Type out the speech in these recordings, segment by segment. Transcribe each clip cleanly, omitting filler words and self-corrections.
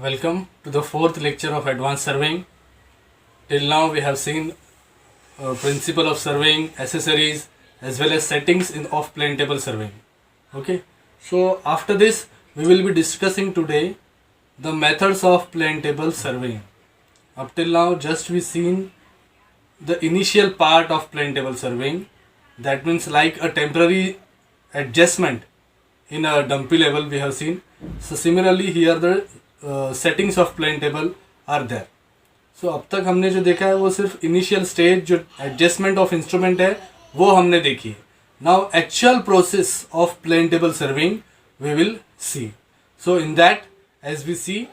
Welcome to the fourth lecture of advanced surveying. Till now we have seen principle of surveying, accessories as well as settings of plane table surveying. Okay, so after this we will be discussing today the methods of plane table surveying. Up till now just we seen the initial part of plane table surveying, that means like a temporary adjustment in a dumpy level we have seen. So similarly here the settings of plane table are there. So अब तक हमने जो देखा है वो सिर्फ initial stage जो adjustment of instrument है वो हमने देखी है. Now actual process of plane table surveying we will see. So in that as we see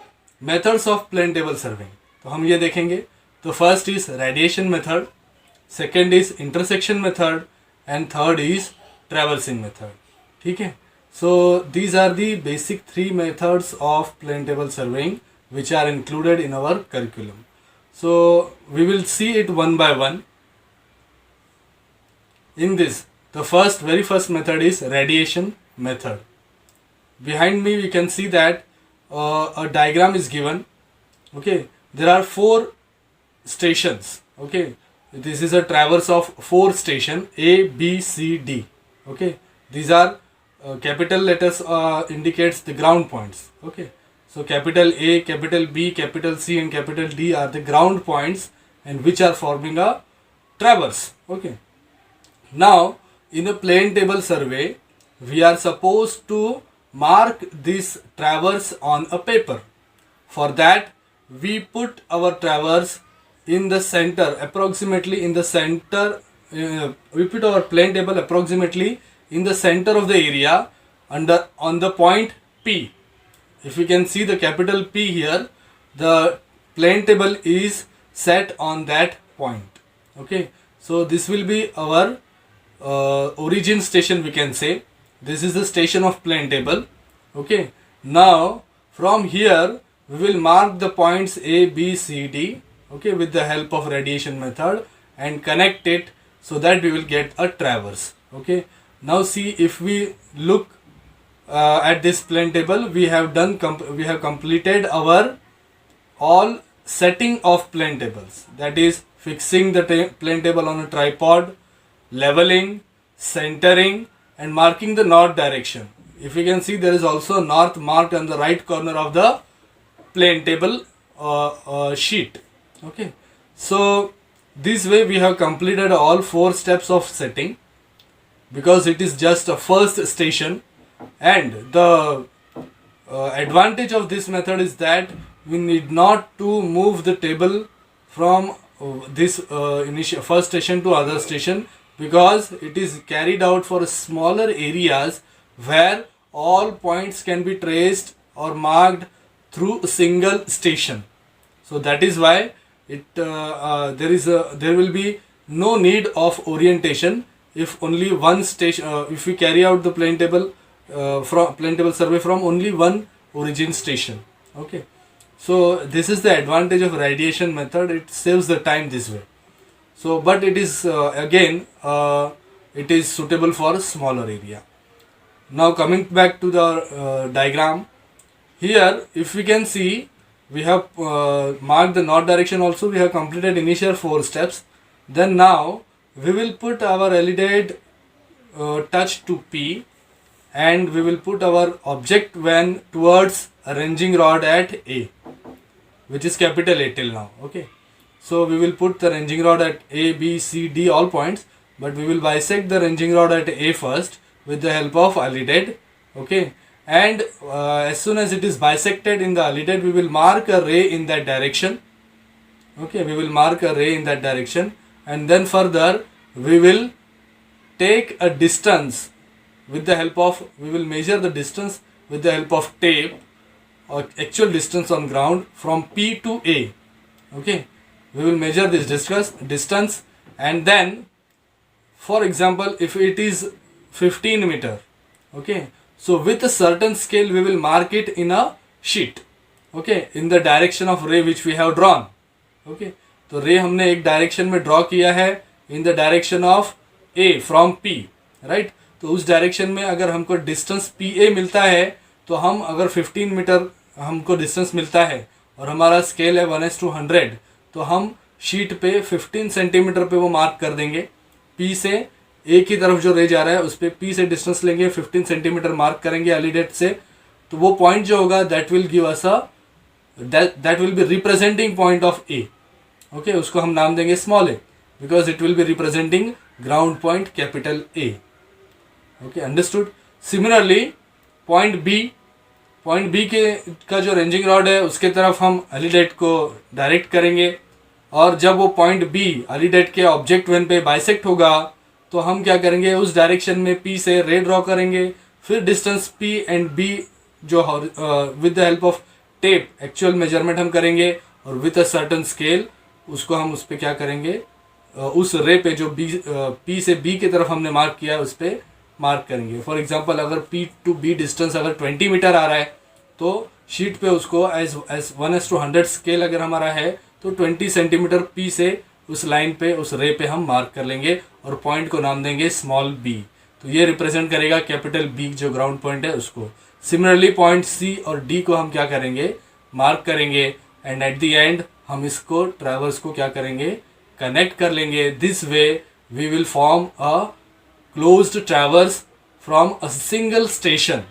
methods of plane table surveying, तो हम ये देखेंगे. तो first is radiation method, second is intersection method and third is traversing method. ठीक है. So these are the basic three methods of plane table surveying which are included in our curriculum. So we will see it one by one. In this, the very first method is radiation method. Behind me we can see that a diagram is given. Okay, there are 4 stations. Okay, this is a traverse of 4 station A, B, C, D. Okay, these are capital letters indicates the ground points. Okay, so capital A, capital B, capital C and capital D are the ground points and which are forming a traverse. Okay, now in a plane table survey we are supposed to mark this traverse on a paper. For that we put our traverse in the center, approximately in the center. We put our plane table approximately in the center of the area on the point P. If you can see the capital P here, the plane table is set on that point. Okay, so this will be our origin station, we can say. This is the station of plane table. Okay, now from here we will mark the points A, B, C, D. Okay, with the help of radiation method and connect it so that we will get a traverse. Okay, now see, if we look at this plane table, we have completed our all setting of plane tables, that is fixing the plane table on a tripod, leveling, centering and marking the north direction. If you can see, there is also north marked on the right corner of the plane table sheet. Okay, so this way we have completed all 4 steps of setting, because it is just a first station. And the advantage of this method is that we need not to move the table from this initial first station to other station, because it is carried out for smaller areas where all points can be traced or marked through a single station. So that is why there will be no need of orientation if only one station, if we carry out the plane table survey from only one origin station. Okay, so this is the advantage of radiation method. It saves the time this way. So but it is again it is suitable for a smaller area. Now coming back to the diagram, here if we can see, we have marked the north direction also. We have completed initial 4 steps. Then now we will put our LED touch to P and we will put our object when towards a ranging rod at A, which is capital A till now. Okay, so we will put the ranging rod at A, B, C, D all points, but we will bisect the ranging rod at A first with the help of LED. Okay, and as soon as it is bisected in the LED, we will mark a ray in that direction. Okay, we will mark a ray in that direction, and then further we will take a distance with the help of, we will measure the distance with the help of tape, or actual distance on ground from P to A. Okay, we will measure this distance, and then for example if it is 15 meter, okay, so with a certain scale we will mark it in a sheet. Okay, in the direction of ray which we have drawn. Okay, तो रे हमने एक direction में draw किया है in the direction of A from P, right. तो उस direction में अगर हमको डिस्टेंस पी ए मिलता है तो हम अगर 15 मीटर हमको डिस्टेंस मिलता है और हमारा स्केल है 1:100, तो हम शीट पे 15 सेंटीमीटर पे वो मार्क कर देंगे। पी से ए की तरफ जो रे जा रहा है उस पर पी से डिस्टेंस लेंगे, 15 सेंटीमीटर मार्क करेंगे एलिडेट से, तो वो पॉइंट जो होगा that will give us a that will be representing point of A. Okay, उसको हम नाम देंगे small A because it will be representing ground point capital A. Okay, understood. Similarly point B के का जो रेंजिंग रॉड है उसके तरफ हम एलिडेट को डायरेक्ट करेंगे, और जब वो पॉइंट बी एलिडेट के ऑब्जेक्ट वन पे बाइसेक्ट होगा तो हम क्या करेंगे, उस डायरेक्शन में पी से रे ड्रॉ करेंगे। फिर डिस्टेंस पी एंड बी जो with the help of tape actual measurement हम करेंगे, और विद अ सर्टन स्केल उसको हम उस पर क्या करेंगे, उस रे पे जो पी से बी की तरफ हमने मार्क किया है उस पर मार्क करेंगे। फॉर एग्जांपल अगर पी टू बी डिस्टेंस अगर 20 मीटर आ रहा है तो शीट पे उसको एज 1:100 स्केल अगर हमारा है तो 20 सेंटीमीटर पी से उस लाइन पे उस रे पे हम मार्क कर लेंगे और पॉइंट को नाम देंगे स्मॉल बी। तो ये रिप्रेजेंट करेगा कैपिटल बी जो ग्राउंड पॉइंट है उसको। सिमिलरली पॉइंट सी और डी को हम क्या करेंगे, मार्क करेंगे, एंड एट द एंड हम इसको ट्रैवर्स को क्या करेंगे, कनेक्ट कर लेंगे। This way we will form a closed traverse from a single station.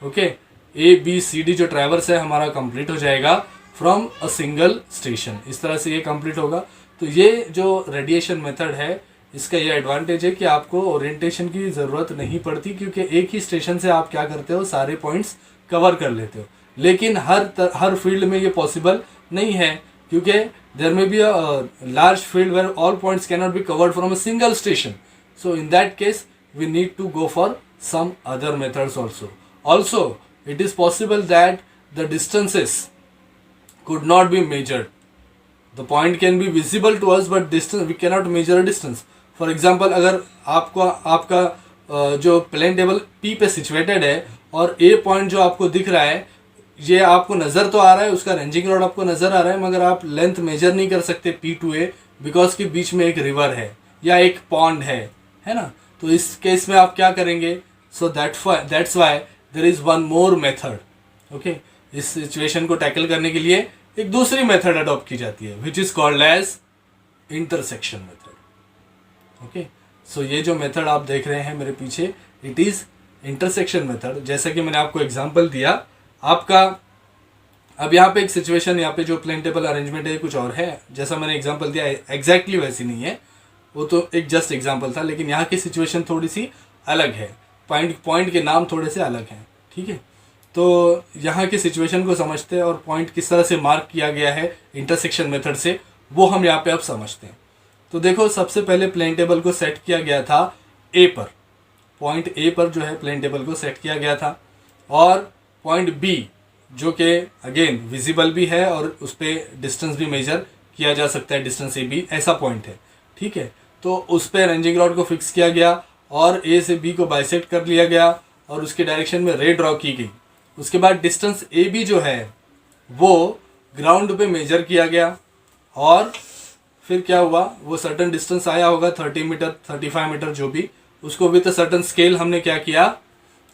Okay, A B C D जो ट्रैवर्स है हमारा कंप्लीट हो जाएगा फ्रॉम अ सिंगल स्टेशन। इस तरह से ये कंप्लीट होगा। तो ये जो रेडिएशन मेथड है इसका ये एडवांटेज है कि आपको ओरिएंटेशन की ज़रूरत नहीं पड़ती, क्योंकि एक ही स्टेशन से आप क्या करते हो, सारे पॉइंट्स कवर कर लेते हो। लेकिन हर फील्ड में ये पॉसिबल नहीं है, क्योंकि there may be a large field where all points can not be covered from a single station. So in that case we need to go for some other methods also it is possible that the distances could not be measured. The point can be visible to us but distance we cannot measure a distance. For example अगर आपका जो plane table P पे situated है और A point जो आपको दिख रहा है ये आपको नज़र तो आ रहा है, उसका रेंजिंग रॉड आपको नज़र आ रहा है, मगर आप लेंथ मेजर नहीं कर सकते P to A बिकॉज के बीच में एक रिवर है या एक पॉन्ड है ना। तो इस केस में आप क्या करेंगे, so that's why there is one more method. Okay, इस सिचुएशन को टैकल करने के लिए एक दूसरी मेथड अडॉप्ट की जाती है which is called as intersection method. Okay, so ये जो मेथड आप देख रहे हैं मेरे पीछे इट इज इंटरसेक्शन मेथड। जैसा कि मैंने आपको एग्जांपल दिया आपका, अब यहाँ पे एक सिचुएशन, यहाँ पे जो प्लेन टेबल अरेंजमेंट है कुछ और है, जैसा मैंने एग्जांपल दिया एग्जैक्टली वैसी नहीं है, वो तो एक जस्ट एग्जांपल था, लेकिन यहाँ की सिचुएशन थोड़ी सी अलग है, पॉइंट के नाम थोड़े से अलग हैं। ठीक है, तो यहाँ की सिचुएशन को समझते हैं और पॉइंट किस तरह से मार्क किया गया है इंटरसेक्शन मेथड से, वो हम यहाँ पे अब समझते हैं। तो देखो, सबसे पहले प्लेन टेबल को सेट किया गया था ए पर, पॉइंट ए पर जो है प्लेन टेबल को सेट किया गया था, और पॉइंट बी जो कि अगेन विजिबल भी है और उस पर डिस्टेंस भी मेजर किया जा सकता है, डिस्टेंस ए बी ऐसा पॉइंट है। ठीक है, तो उस पर रेंजिंग रॉड को फिक्स किया गया और ए से बी को बाइसेक्ट कर लिया गया और उसके डायरेक्शन में रे ड्रॉ की गई। उसके बाद डिस्टेंस ए बी जो है वो ग्राउंड पे मेजर किया गया, और फिर क्या हुआ, वो सर्टन डिस्टेंस आया होगा 30 मीटर 35 मीटर जो भी, उसको विद सर्टन स्केल हमने क्या किया,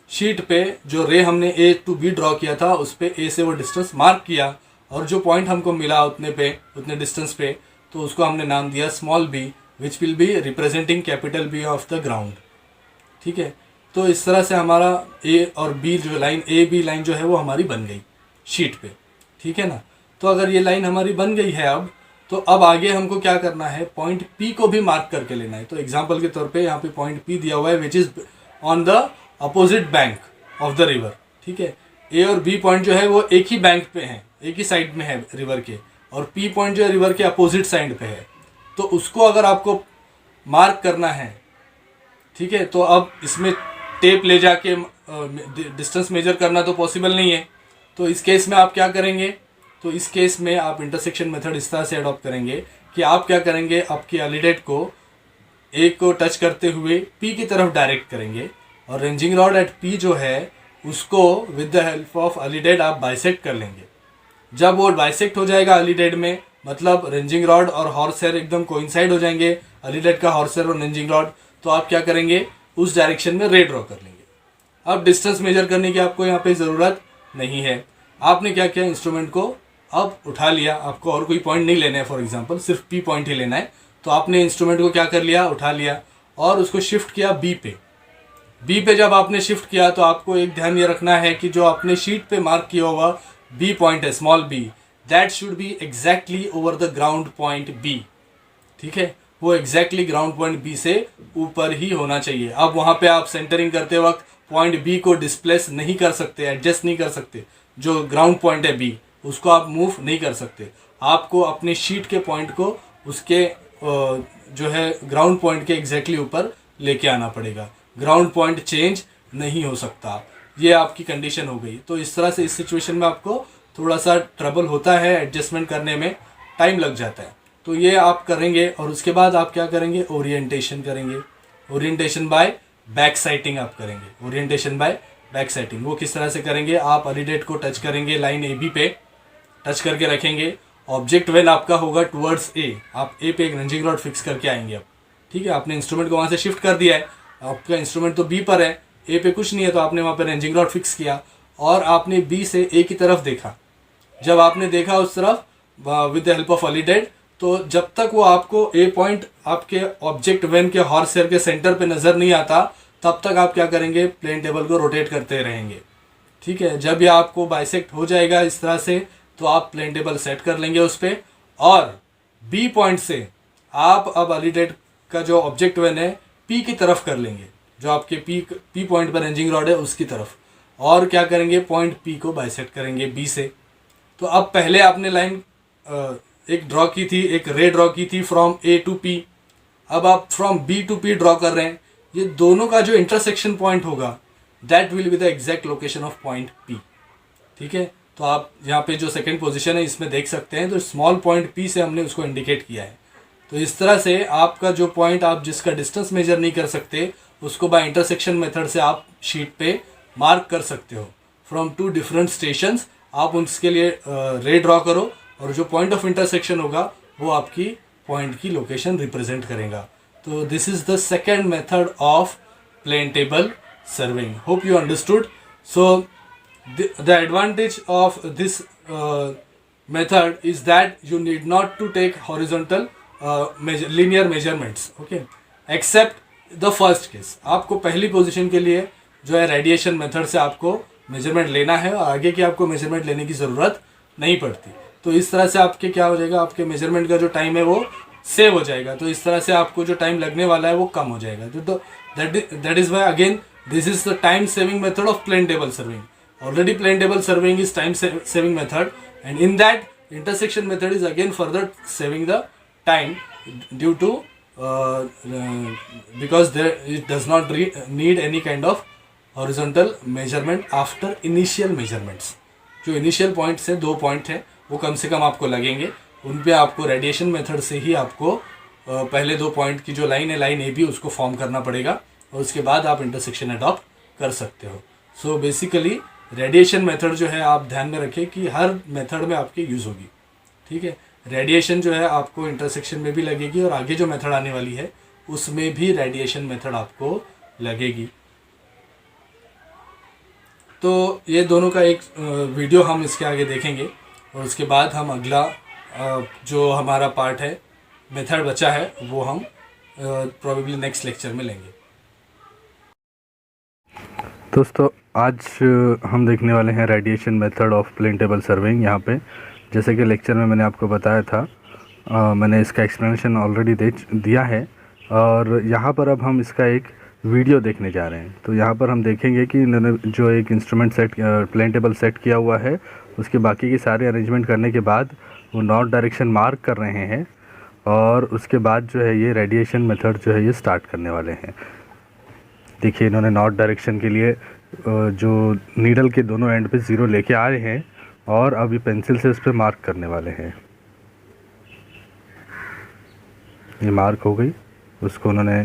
शीट पे जो रे हमने ए टू बी ड्रॉ किया था उस पे ए से वो डिस्टेंस मार्क किया, और जो पॉइंट हमको मिला उतने डिस्टेंस पे, तो उसको हमने नाम दिया small B which will be representing capital B of the ground. ठीक है, तो इस तरह से हमारा ए और बी जो लाइन, ए बी लाइन जो है वो हमारी बन गई शीट पे। ठीक है ना, तो अगर ये लाइन हमारी बन गई है अब आगे हमको क्या करना है, पॉइंट पी को भी मार्क करके लेना है। तो एग्जाम्पल के तौर पे यहाँ पे पॉइंट पी दिया हुआ है which is on the opposite bank of the river. ठीक है, ए और बी पॉइंट जो है वो एक ही बैंक पे है, एक ही साइड में है रिवर के, और पी पॉइंट जो है रिवर के अपोजिट साइड पे है। तो उसको अगर आपको मार्क करना है, ठीक है, तो अब इसमें टेप ले जाके डिस्टेंस मेजर करना तो पॉसिबल नहीं है। तो इस केस में आप क्या करेंगे, तो इस केस में आप इंटरसेक्शन मेथड इस तरह से अडॉप्ट करेंगे कि आप क्या करेंगे, आपकी एलिडेट को ए को टच करते हुए पी की तरफ डायरेक्ट करेंगे, और रेंजिंग रॉड एट पी जो है उसको with the help of alidade आप बाइसेक्ट कर लेंगे। जब वो बाइसेक्ट हो जाएगा एलिडेट में, मतलब रेंजिंग रॉड और हॉर्स हेयर एकदम कोइंसाइड हो जाएंगे, एलिडेट का हॉर्स हेयर और रेंजिंग रॉड, तो आप क्या करेंगे, उस डायरेक्शन में रे ड्रॉ कर लेंगे। अब डिस्टेंस मेजर करने की आपको यहाँ पे ज़रूरत नहीं है, आपने क्या किया, इंस्ट्रूमेंट को अब उठा लिया, आपको और कोई पॉइंट नहीं लेना है, फॉर एग्जांपल सिर्फ पी पॉइंट ही लेना है, तो आपने इंस्ट्रूमेंट को क्या कर लिया, उठा लिया और उसको शिफ्ट किया बी पे। बी पे जब आपने शिफ्ट किया तो आपको एक ध्यान ये रखना है कि जो आपने शीट पे मार्क किया हुआ बी पॉइंट है, small B, that should be exactly over the ground point B. ठीक है, वो एग्जैक्टली ग्राउंड पॉइंट बी से ऊपर ही होना चाहिए। अब वहाँ पे आप सेंटरिंग करते वक्त पॉइंट बी को डिस्प्लेस नहीं कर सकते, एडजस्ट नहीं कर सकते। जो ग्राउंड पॉइंट है बी, उसको आप मूव नहीं कर सकते। आपको अपने शीट के पॉइंट को उसके जो है ग्राउंड पॉइंट के एग्जैक्टली ऊपर लेके आना पड़ेगा। ग्राउंड पॉइंट चेंज नहीं हो सकता, ये आपकी कंडीशन हो गई। तो इस तरह से इस सिचुएशन में आपको थोड़ा सा ट्रबल होता है, एडजस्टमेंट करने में टाइम लग जाता है। तो ये आप करेंगे और उसके बाद आप क्या करेंगे, ओरिएंटेशन करेंगे। ओरिएंटेशन बाय बैक साइटिंग आप करेंगे। ओरिएंटेशन बाय बैक साइटिंग वो किस तरह से करेंगे, आप अलीडेट को टच करेंगे, लाइन ए बी पे टच करके रखेंगे। ऑब्जेक्ट वेन आपका होगा टुवर्ड्स ए, आप ए पे एक रंजिंग रॉड फिक्स करके आएंगे अब। ठीक है, आपने इंस्ट्रूमेंट को वहाँ से शिफ्ट कर दिया है, आपका इंस्ट्रूमेंट तो बी पर है, ए पे कुछ नहीं है, तो आपने वहाँ पे रेंजिंग रॉड फिक्स किया और आपने बी से ए की तरफ देखा। जब आपने देखा उस तरफ विद द हेल्प ऑफ अलीडेट, तो जब तक वो आपको ए पॉइंट आपके ऑब्जेक्ट वेन के हॉर्स हेयर के सेंटर पे नज़र नहीं आता, तब तक आप क्या करेंगे, प्लेन टेबल को रोटेट करते रहेंगे। ठीक है, जब ये आपको बाइसेक्ट हो जाएगा इस तरह से, तो आप प्लेन टेबल सेट कर लेंगे उस पर, और बी पॉइंट से आप अब अलीडेट का जो ऑब्जेक्ट वेन है पी की तरफ कर लेंगे, जो आपके पी पॉइंट पर रेंजिंग रॉड है उसकी तरफ, और क्या करेंगे, पॉइंट पी को बाइसेक्ट करेंगे बी से। तो अब पहले आपने लाइन एक ड्रॉ की थी, एक रे ड्रॉ की थी फ्रॉम ए टू पी, अब आप from B to P draw कर रहे हैं। ये दोनों का जो इंटरसेक्शन पॉइंट होगा, that will be the exact location of point P. ठीक है, तो आप यहाँ पे जो सेकंड पोजीशन है इसमें देख सकते हैं, तो स्मॉल पॉइंट पी से हमने उसको इंडिकेट किया है। तो इस तरह से आपका जो पॉइंट, आप जिसका डिस्टेंस मेजर नहीं कर सकते, उसको बाय इंटरसेक्शन मेथड से आप शीट पे मार्क कर सकते हो। फ्रॉम टू डिफरेंट स्टेशंस आप उसके लिए रे ड्रॉ करो, और जो पॉइंट ऑफ इंटरसेक्शन होगा वो आपकी पॉइंट की लोकेशन रिप्रेजेंट करेगा। तो this is the second method of plane table surveying. Hope you understood. So the advantage of this method is that you need not to take horizontal linear measurements, okay, except the first case। आपको पहली position के लिए जो है radiation method से आपको measurement लेना है, और आगे की आपको मेजरमेंट लेने की ज़रूरत नहीं पड़ती। तो इस तरह से आपके क्या हो जाएगा, आपके मेजरमेंट का जो टाइम है वो सेव हो जाएगा। तो इस तरह से आपको जो टाइम लगने वाला है वो कम हो जाएगा। तो that is why again this is the time saving method of plane table surveying. Already plane table surveying is time saving method, and in that intersection method is again further saving the time due to because there it does not need any kind of horizontal measurement after initial measurements। जो initial points है, 2 point है, वो कम से कम आपको लगेंगे, उन पे आपको रेडिएशन मेथड से ही आपको पहले 2 पॉइंट की जो लाइन है, लाइन ए बी, उसको फॉर्म करना पड़ेगा, और उसके बाद आप इंटरसेक्शन अडॉप्ट कर सकते हो। सो बेसिकली रेडिएशन मेथड जो है आप ध्यान में रखें कि हर मेथड में आपके यूज़ होगी। ठीक है, रेडिएशन जो है आपको इंटरसेक्शन में भी लगेगी, और आगे जो मेथड आने वाली है उसमें भी रेडिएशन मेथड आपको लगेगी। तो ये दोनों का एक वीडियो हम इसके आगे देखेंगे, और उसके बाद हम अगला जो हमारा पार्ट है, मेथड बचा है, वो हम प्रोबेबली नेक्स्ट लेक्चर में लेंगे। दोस्तों आज हम देखने वाले हैं radiation method of plane table surveying. यहाँ पे जैसे कि लेक्चर में मैंने आपको बताया था, मैंने इसका एक्सप्लेनेशन ऑलरेडी दिया है, और यहाँ पर अब हम इसका एक वीडियो देखने जा रहे हैं। तो यहाँ पर हम देखेंगे कि इन्होंने जो एक instrument set plane table set किया हुआ है, उसके बाकी की सारे अरेंजमेंट करने के बाद वो नॉर्थ डायरेक्शन मार्क कर रहे हैं, और उसके बाद जो है ये रेडिएशन मेथड जो है ये स्टार्ट करने वाले हैं। देखिए इन्होंने नॉर्थ डायरेक्शन के लिए जो नीडल के दोनों एंड पे 0 लेके आए हैं, और अब ये पेंसिल से इस पर मार्क करने वाले हैं। ये मार्क हो गई, उसको उन्होंने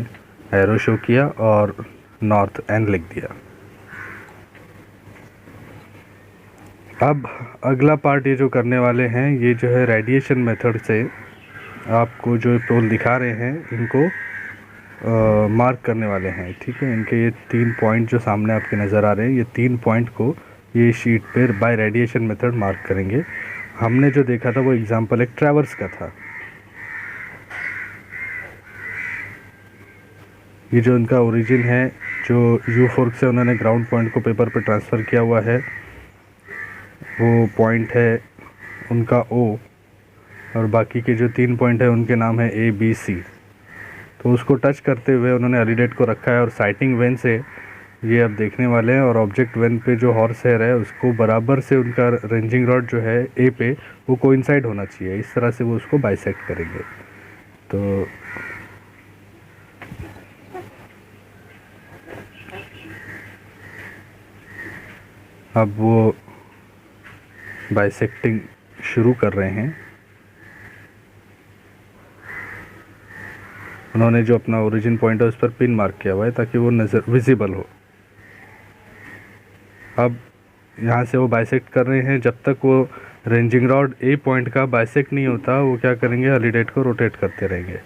एरो शो किया और नॉर्थ एंड लिख दिया। अब अगला पार्ट ये जो करने वाले हैं, ये जो है रेडिएशन मेथड से आपको जो पोल दिखा रहे हैं इनको मार्क करने वाले हैं। ठीक है, इनके ये 3 पॉइंट जो सामने आपके नज़र आ रहे हैं, ये 3 पॉइंट को ये शीट पे बाय रेडिएशन मेथड मार्क करेंगे। हमने जो देखा था वो एग्जांपल एक ट्रैवर्स का था। ये जो उनका ओरिजिन है, जो यू फोर्क से उन्होंने ग्राउंड पॉइंट को पेपर पे ट्रांसफ़र किया हुआ है, वो पॉइंट है उनका ओ, और बाकी के जो 3 पॉइंट है उनके नाम है ए बी सी। तो उसको टच करते हुए उन्होंने अलीडेट को रखा है और साइटिंग वेन से ये अब देखने वाले हैं, और ऑब्जेक्ट वेन पे जो हॉर्स हेयर है उसको बराबर से उनका रेंजिंग रॉड जो है ए पे वो कोइंसाइड होना चाहिए। इस तरह से वो उसको बाइसेक्ट करेंगे। तो अब वो बाइसेक्टिंग शुरू कर रहे हैं। उन्होंने जो अपना ओरिजिन पॉइंट है उस पर पिन मार्क किया हुआ है ताकि वो नज़र विजिबल हो। अब यहाँ से वो बाइसेक्ट कर रहे हैं। जब तक वो रेंजिंग रॉड ए पॉइंट का बाइसेक्ट नहीं होता वो क्या करेंगे, अलीडेट को रोटेट करते रहेंगे,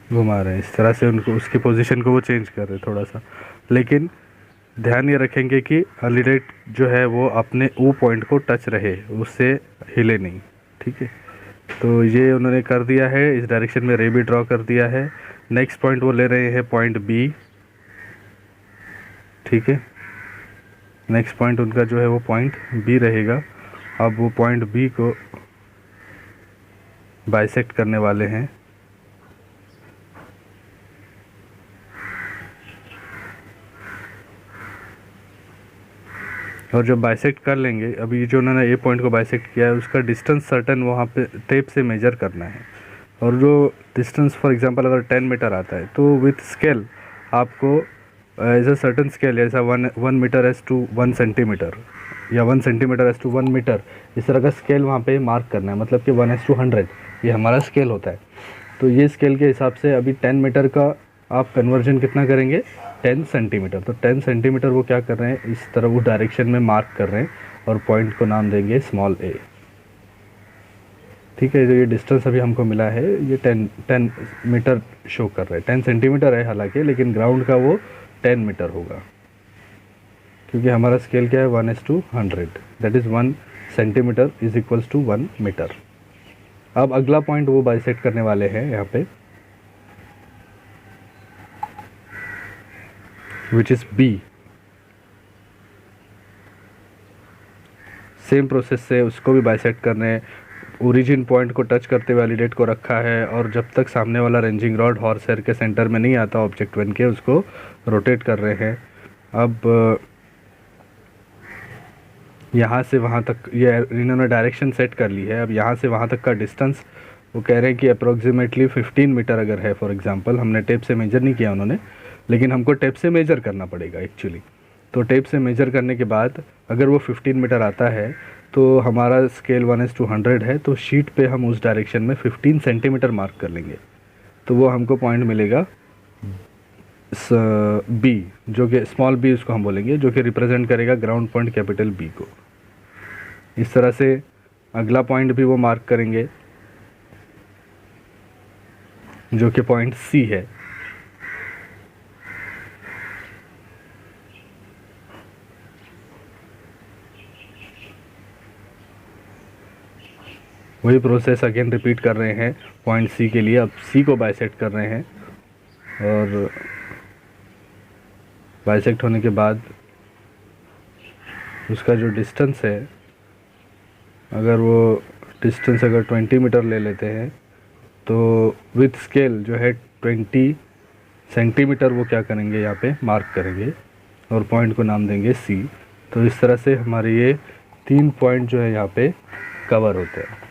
घुमा रहे हैं इस तरह से, उनको उसकी पोजीशन को वो चेंज कर रहे हैं थोड़ा सा। लेकिन ध्यान ये रखेंगे कि अलीडेट जो है वो अपने ओ पॉइंट को टच रहे, उससे हिले नहीं। ठीक है, तो ये उन्होंने कर दिया है। इस डायरेक्शन में रे भी ड्रॉ कर दिया है। नेक्स्ट पॉइंट वो ले रहे हैं पॉइंट बी। ठीक है, नेक्स्ट पॉइंट उनका जो है वो पॉइंट बी रहेगा। अब वो पॉइंट बी को बाइसेक्ट करने वाले हैं। और जब बाइसेक्ट कर लेंगे, अभी जो उन्होंने ए पॉइंट को बाइसेक्ट किया है उसका डिस्टेंस सर्टन वहाँ पे टेप से मेजर करना है। और जो डिस्टेंस फॉर एग्जांपल अगर 10 मीटर आता है तो विथ स्केल आपको एज अ सर्टन स्केल, जैसा 1 मीटर एज टू 1 सेंटीमीटर या 1 सेंटीमीटर एज टू 1 मीटर, इस तरह का स्केल वहाँ पे मार्क करना है। मतलब कि 1:100 ये हमारा स्केल होता है। तो ये स्केल के हिसाब से अभी 10 मीटर का आप कन्वर्जन कितना करेंगे, 10 सेंटीमीटर। तो 10 सेंटीमीटर वो क्या कर रहे हैं, इस तरह उस डायरेक्शन में मार्क कर रहे हैं और पॉइंट को नाम देंगे स्मॉल ए। ठीक है, जो ये डिस्टेंस अभी हमको मिला है ये 10 मीटर शो कर रहा है। 10 सेंटीमीटर है हालांकि, लेकिन ग्राउंड का वो 10 मीटर होगा, क्योंकि हमारा स्केल क्या है 1:100, that is 1 centimetre is equals to 1 metre. अब अगला पॉइंट वो बाइसेक्ट करने वाले हैं यहाँ पे, which is B. Same process से उसको भी बाइसेक्ट करने हैं। ओरिजिन पॉइंट को टच करते हुए वैलिडेट को रखा है, और जब तक सामने वाला रेंजिंग रॉड हॉर्स हेयर के सेंटर में नहीं आता ऑब्जेक्ट वन के, उसको रोटेट कर रहे हैं। अब यहाँ से वहाँ तक ये इन्होंने डायरेक्शन सेट कर ली है। अब यहाँ से वहाँ तक का डिस्टेंस वो कह रहे हैं कि अप्रोक्सीमेटली 15 मीटर अगर है फॉर एग्जांपल। हमने टेप से मेजर नहीं किया उन्होंने, लेकिन हमको टेप से मेजर करना पड़ेगा एक्चुअली। तो टेप से मेजर करने के बाद अगर वो 15 मीटर आता है तो हमारा स्केल 1:100 है, तो शीट पे हम उस डायरेक्शन में 15 सेंटीमीटर मार्क कर लेंगे। तो वो हमको पॉइंट मिलेगा बी, जो कि स्मॉल बी उसको हम बोलेंगे, जो कि रिप्रेजेंट करेगा ग्राउंड पॉइंट कैपिटल बी को। इस तरह से अगला पॉइंट भी वो मार्क करेंगे जो कि पॉइंट सी है। वही प्रोसेस अगेन रिपीट कर रहे हैं पॉइंट सी के लिए। अब सी को बाइसेक्ट कर रहे हैं, और बाइसेक्ट होने के बाद उसका जो डिस्टेंस है, अगर वो डिस्टेंस अगर 20 मीटर ले लेते हैं तो विथ स्केल जो है 20 सेंटीमीटर वो क्या करेंगे, यहाँ पे मार्क करेंगे और पॉइंट को नाम देंगे सी। तो इस तरह से हमारे ये 3 पॉइंट जो है यहाँ पे कवर होते हैं।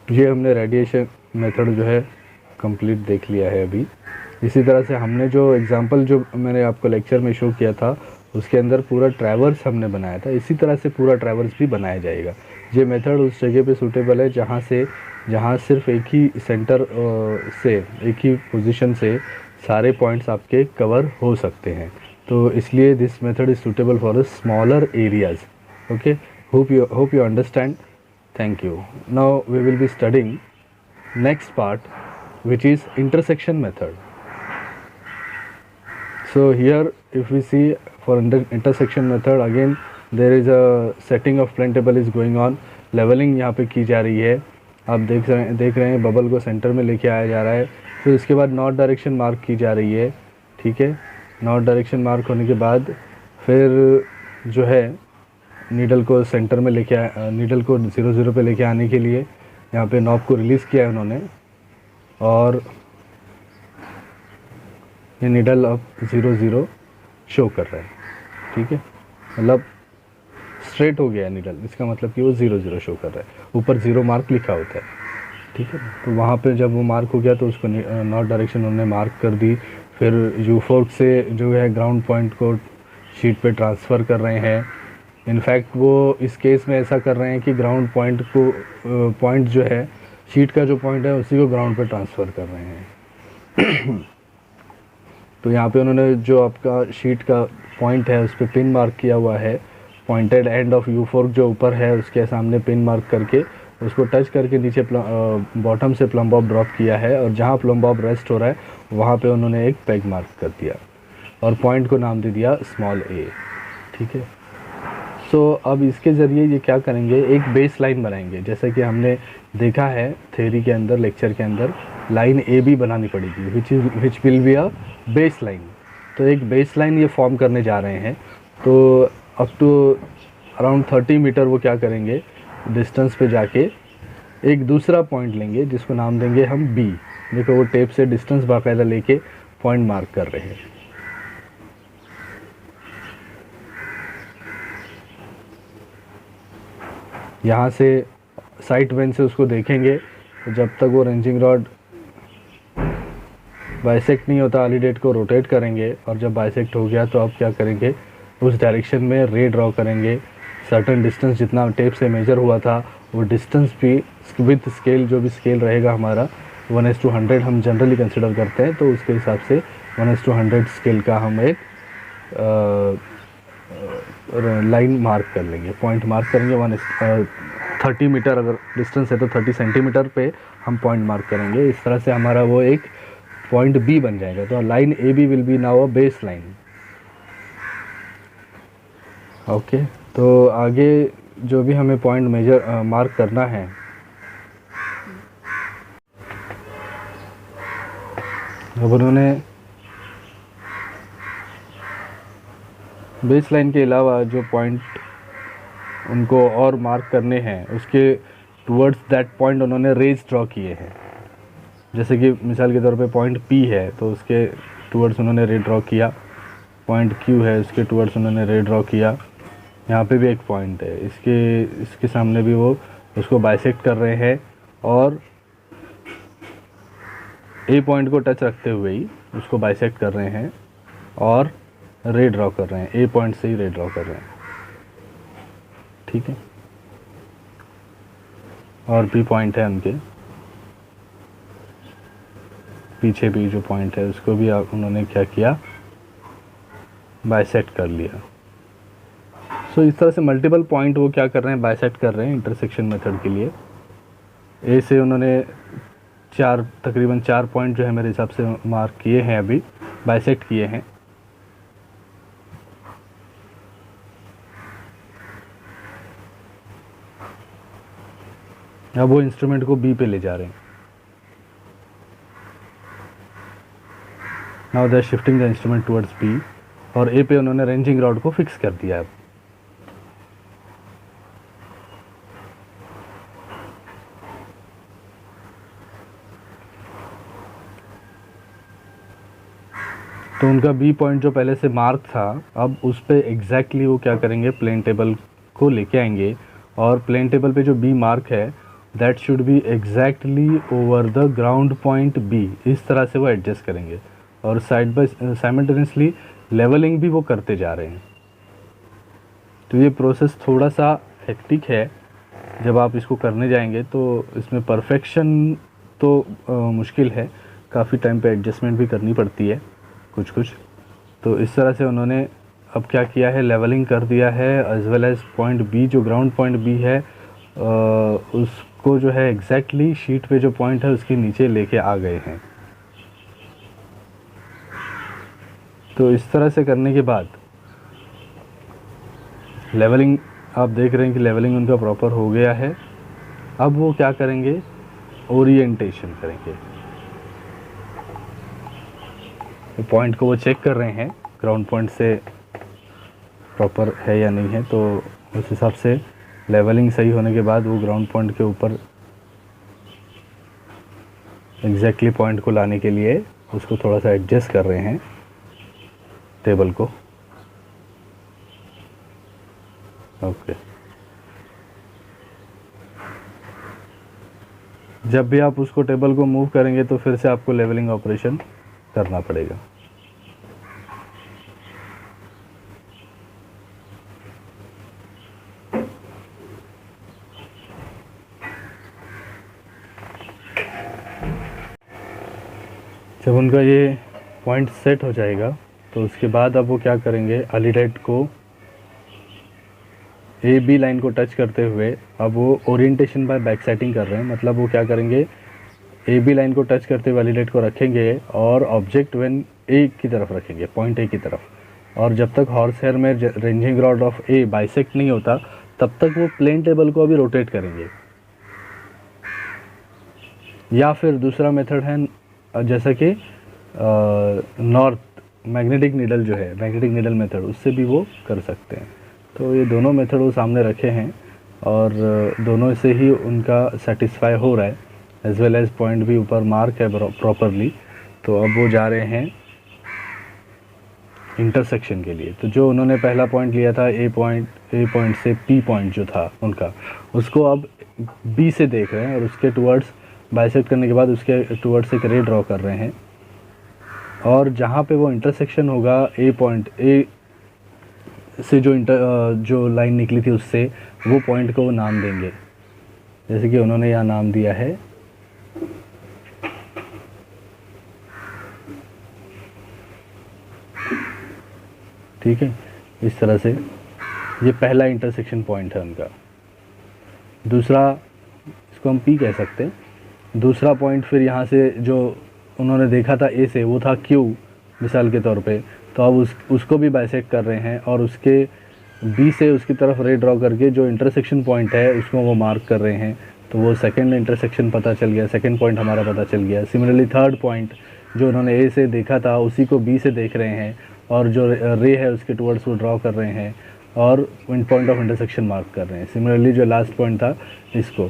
ये हमने रेडिएशन मेथड जो है कंप्लीट देख लिया है अभी। इसी तरह से हमने जो एग्जांपल जो मैंने आपको लेक्चर में शो किया था उसके अंदर पूरा ट्रैवर्स हमने बनाया था। इसी तरह से पूरा ट्रैवर्स भी बनाया जाएगा। ये मेथड उस जगह पे सूटेबल है जहाँ सिर्फ एक ही सेंटर से, एक ही पोजीशन से सारे पॉइंट्स आपके कवर हो सकते हैं। तो इसलिए this method is suitable for smaller areas. Okay, hope you understand. Thank you. Now we will be studying next part, which is intersection method. So here if we see for intersection method, again there is a setting of plane table is going on. leveling यहाँ पे की जा रही है. आप देख रहे हैं बबल को सेंटर में लेके आया जा रहा है. फिर उसके बाद नॉर्थ डायरेक्शन मार्क की जा रही है. ठीक है, नॉर्थ डायरेक्शन मार्क होने के बाद फिर जो है नीडल को सेंटर में नीडल को 0 पे लेके आने के लिए यहाँ पे नॉब को रिलीज़ किया है उन्होंने, और ये नीडल अब 0 शो कर रहा है. ठीक है, मतलब स्ट्रेट हो गया है नीडल, इसका मतलब कि वो 0 शो कर रहा है. ऊपर 0 मार्क लिखा होता है. ठीक है, तो वहाँ पे जब वो मार्क हो गया तो उसको नॉर्थ डायरेक्शन उन्होंने मार्क कर दी. फिर U-फोर्क से जो है ग्राउंड पॉइंट को शीट पे ट्रांसफ़र कर रहे हैं. इनफैक्ट वो इस केस में ऐसा कर रहे हैं कि ग्राउंड पॉइंट को पॉइंट जो है शीट का जो पॉइंट है उसी को ग्राउंड पे ट्रांसफ़र कर रहे हैं. तो यहाँ पे उन्होंने जो आपका शीट का पॉइंट है उस पर पिन मार्क किया हुआ है. पॉइंटेड एंड ऑफ U-फोर्क जो ऊपर है उसके सामने पिन मार्क करके उसको टच करके नीचे बॉटम से प्लम बॉब ड्रॉप किया है, और जहाँ प्लम बॉब रेस्ट हो रहा है वहाँ पे उन्होंने एक पेग मार्क कर दिया और पॉइंट को नाम दे दिया स्मॉल a. ठीक है, सो अब इसके ज़रिए ये क्या करेंगे, एक बेस लाइन बनाएंगे. जैसा कि हमने देखा है थ्योरी के अंदर, लेक्चर के अंदर लाइन ए बी बनानी पड़ेगी, विच will be a base line. तो एक बेस लाइन ये फॉर्म करने जा रहे हैं. तो अप टू अराउंड 30 मीटर वो क्या करेंगे, डिस्टेंस पे जाके एक दूसरा पॉइंट लेंगे जिसको नाम देंगे हम बी. देखो वो टेप से डिस्टेंस बाकायदा लेके पॉइंट मार्क कर रहे हैं. यहाँ से साइट वेन से उसको देखेंगे जब तक वो रेंजिंग रॉड बाइसेक्ट नहीं होता आली डेट को रोटेट करेंगे, और जब बाइसेक्ट हो गया तो अब क्या करेंगे, उस डायरेक्शन में रे ड्रॉ करेंगे. सर्टन डिस्टेंस जितना टेप से मेजर हुआ था वो डिस्टेंस भी विथ स्केल, जो भी स्केल रहेगा हमारा 1:100 हम जनरली कंसिडर करते हैं, तो उसके हिसाब से 1:100 स्केल का हम एक लाइन मार्क कर लेंगे, पॉइंट मार्क करेंगे. 30 मीटर अगर डिस्टेंस है तो 30 सेंटीमीटर पे हम पॉइंट मार्क करेंगे. इस तरह से हमारा वो एक पॉइंट बी बन जाएगा. तो line A B will be now a base line. Okay, तो आगे जो भी हमें पॉइंट मेजर मार्क करना है, अब उन्होंने बेस लाइन के अलावा जो पॉइंट उनको और मार्क करने हैं उसके टुवर्ड्स दैट पॉइंट उन्होंने रेज ड्रॉ किए हैं. जैसे कि मिसाल के तौर पे पॉइंट P है तो उसके टुवर्ड्स उन्होंने रे ड्रॉ किया. पॉइंट Q है उसके टुवर्ड्स उन्होंने रे ड्रॉ किया. यहाँ पे भी एक पॉइंट है, इसके सामने भी वो उसको बाइसेक्ट कर रहे हैं, और A पॉइंट को टच रखते हुए ही उसको बाइसेक्ट कर रहे हैं और रे ड्रॉ कर रहे हैं. A पॉइंट से ही रे ड्रॉ कर रहे हैं. ठीक है, और B पॉइंट है उनके पीछे भी जो पॉइंट है उसको भी उन्होंने क्या किया, बाइसेक्ट कर लिया. सो इस तरह से मल्टीपल पॉइंट वो क्या कर रहे हैं, बाइसेक्ट कर रहे हैं इंटरसेक्शन मेथड के लिए. ए से उन्होंने तकरीबन 4 पॉइंट जो है मेरे हिसाब से मार्क किए हैं, अभी बाइसेक्ट किए हैं. अब वो इंस्ट्रूमेंट को बी पे ले जा रहे हैं. Now they are shifting the instrument towards B, और ए पे उन्होंने रेंजिंग रॉड को फिक्स कर दिया है. तो उनका बी पॉइंट जो पहले से मार्क था, अब उस पे एग्जैक्टली वो क्या करेंगे, प्लेन टेबल को लेके आएंगे, और प्लेन टेबल पे जो बी मार्क है that should be exactly over the ground point B. इस तरह से वो एडजस्ट करेंगे, और साइड बाय साइमल्टेनियसली लेवलिंग भी वो करते जा रहे हैं. तो ये प्रोसेस थोड़ा सा हेक्टिक है. जब आप इसको करने जाएंगे तो इसमें परफेक्शन तो मुश्किल है, काफ़ी टाइम पे एडजस्टमेंट भी करनी पड़ती है कुछ. तो इस तरह से उन्होंने अब क्या किया है, लेवलिंग कर दिया है, as well as point B, जो ग्राउंड पॉइंट बी है उसको जो है एग्जैक्टली शीट पे जो पॉइंट है उसके नीचे लेके आ गए हैं। तो इस तरह से करने के बाद लेवलिंग आप देख रहे हैं कि लेवलिंग उनका प्रॉपर हो गया है। अब वो क्या करेंगे, ओरिएंटेशन करेंगे। पॉइंट को वो चेक कर रहे हैं ग्राउंड पॉइंट से प्रॉपर है या नहीं है, तो उस हिसाब से लेवलिंग सही होने के बाद वो ग्राउंड पॉइंट के ऊपर एग्जैक्टली पॉइंट को लाने के लिए उसको थोड़ा सा एडजस्ट कर रहे हैं टेबल को। ओके, जब भी आप उसको टेबल को मूव करेंगे तो फिर से आपको लेवलिंग ऑपरेशन करना पड़ेगा। जब उनका ये पॉइंट सेट हो जाएगा तो उसके बाद अब वो क्या करेंगे, अलीडेट को ए बी लाइन को टच करते हुए अब वो ओरिएंटेशन बाय बैक सेटिंग कर रहे हैं। मतलब वो क्या करेंगे, ए बी लाइन को टच करते हुए वैलिडेट को रखेंगे और ऑब्जेक्ट व्हेन ए की तरफ रखेंगे, पॉइंट ए की तरफ। और जब तक हॉर्स हेयर में ranging rod of A bisect नहीं होता तब तक वो प्लेन टेबल को अभी रोटेट करेंगे। या फिर दूसरा मेथड है जैसा कि नॉर्थ मैग्नेटिक नीडल जो है, मैग्नेटिक नीडल मेथड, उससे भी वो कर सकते हैं। तो ये दोनों मेथड वो सामने रखे हैं और दोनों से ही उनका सेटिस्फाई हो रहा है, एज वेल एज पॉइंट भी ऊपर मार्क है प्रॉपरली। तो अब वो जा रहे हैं इंटरसेक्शन के लिए। तो जो उन्होंने पहला पॉइंट लिया था ए पॉइंट से पी पॉइंट जो था उनका, उसको अब बी से देख रहे हैं और उसके टुवर्ड्स बाइसेक्ट करने के बाद उसके टुवर्ड्स एक रे ड्रॉ कर रहे हैं। और जहाँ पे वो इंटरसेक्शन होगा ए पॉइंट ए से जो लाइन निकली थी उससे, वो पॉइंट को वो नाम देंगे, जैसे कि उन्होंने यहाँ नाम दिया है ठीक है। इस तरह से ये पहला इंटरसेक्शन पॉइंट है उनका। दूसरा, इसको हम पी कह सकते हैं। दूसरा पॉइंट फिर यहाँ से जो उन्होंने देखा था ए से, वो था क्यू मिसाल के तौर पे। तो अब उसको भी बाइसेक्ट कर रहे हैं और उसके बी से उसकी तरफ रे ड्रॉ करके जो इंटरसेक्शन पॉइंट है उसको वो मार्क कर रहे हैं। तो वो सेकंड इंटरसेक्शन पता चल गया, सेकंड पॉइंट हमारा पता चल गया। सिमिलरली थर्ड पॉइंट जो उन्होंने ए से देखा था उसी को बी से देख रहे हैं और जो रे है उसके टुवर्ड्स वो ड्रॉ कर रहे हैं और पॉइंट ऑफ इंटरसेक्शन मार्क कर रहे हैं। सिमिलरली जो लास्ट पॉइंट था इसको,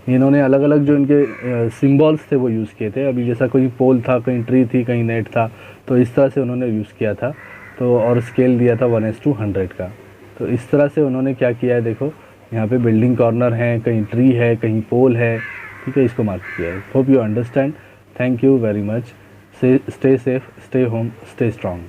इन्होंने अलग अलग जो इनके सिंबल्स थे वो यूज़ किए थे। अभी जैसा कोई पोल था, कहीं ट्री थी, कहीं नेट था, तो इस तरह से उन्होंने यूज़ किया था। तो और स्केल दिया था 1:100 का। तो इस तरह से उन्होंने क्या किया है, देखो यहाँ पे बिल्डिंग कॉर्नर है, कहीं ट्री है, कहीं पोल है, ठीक है, इसको मार्क किया है। Hope you understand. Thank you very much. Stay safe, stay home, stay strong.